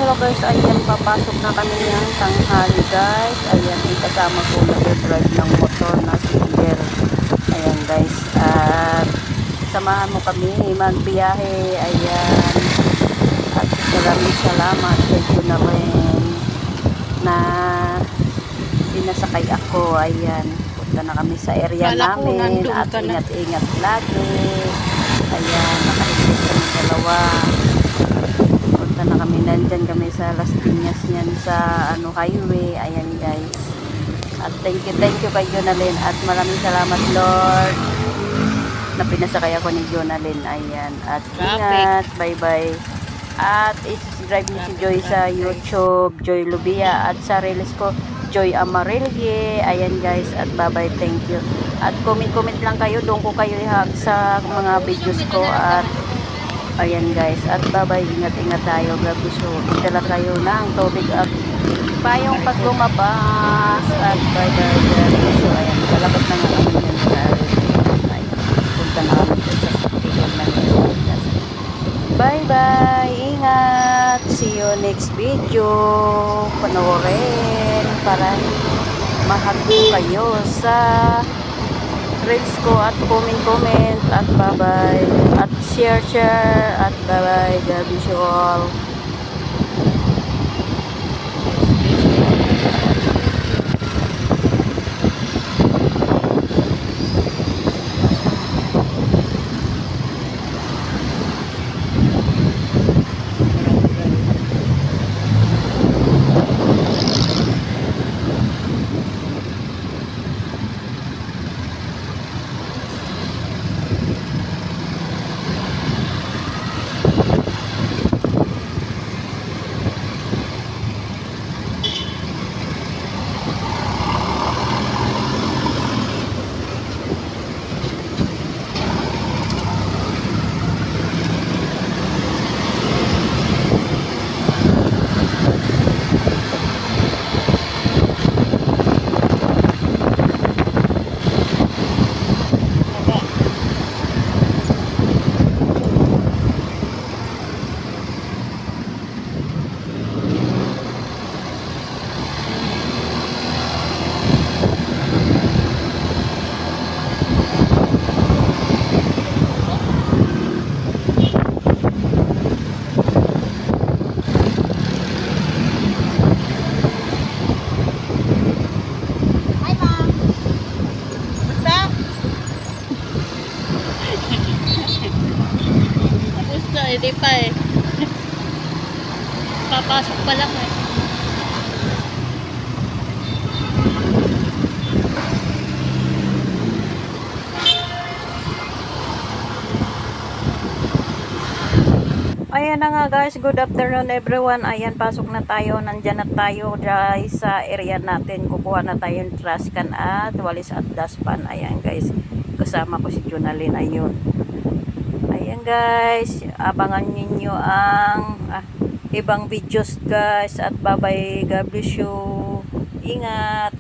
hello guys, ayan papasok na kami ng tanghali guys. Ayan, kasama ko nag-drive ng motor na si Inger. Ayan guys, at samahan mo kami magbiyahe. Ayan, at maraming salamat kay Junaren na pinasakay ako. Ayan, punta na kami sa area namin at ingat-ingat lagi. Ayan, nakahigit kami dalawa. Punta na kami, nandyan kami sa Las Piñas yan sa highway. Ayan guys, at thank you kay Jonalyn at maraming salamat Lord na pinasakay ako ni Jonalyn. Ayan, at ingat, bye bye. At i-subscribe niyo si Joy sa YouTube, Joy Lubia, at sa reels ko Joy Amarilye. Ayan guys, at bye bye, thank you. At comment lang kayo, doon ko kayo ihag sa mga videos ko. At ayan guys, at bye-bye, ingat-ingat tayo. So, dala tayo ng tubig at payong pag lumabas. At bye-bye. So, ayan, lalabas na nga kami yan guys. Ayan, punta na kami sa tigil ng Piñas. Bye-bye, ingat. See you next video. Panoorin para mahag kayo sa reels ko at comment at bye-bye at share at bye-bye. God bless you all. Hindi pa eh. Papasok pa lang eh. Ayan na nga guys, good afternoon everyone. Ayan, pasok na tayo, nandyan na tayo guys sa area natin. Kukuha na tayo yung trash can at walis at dustpan. Ayan guys, kasama ko si Jonalyn. Ayun, ayan guys, abangan ninyo ang ibang videos guys. At bye bye, God bless you, ingat.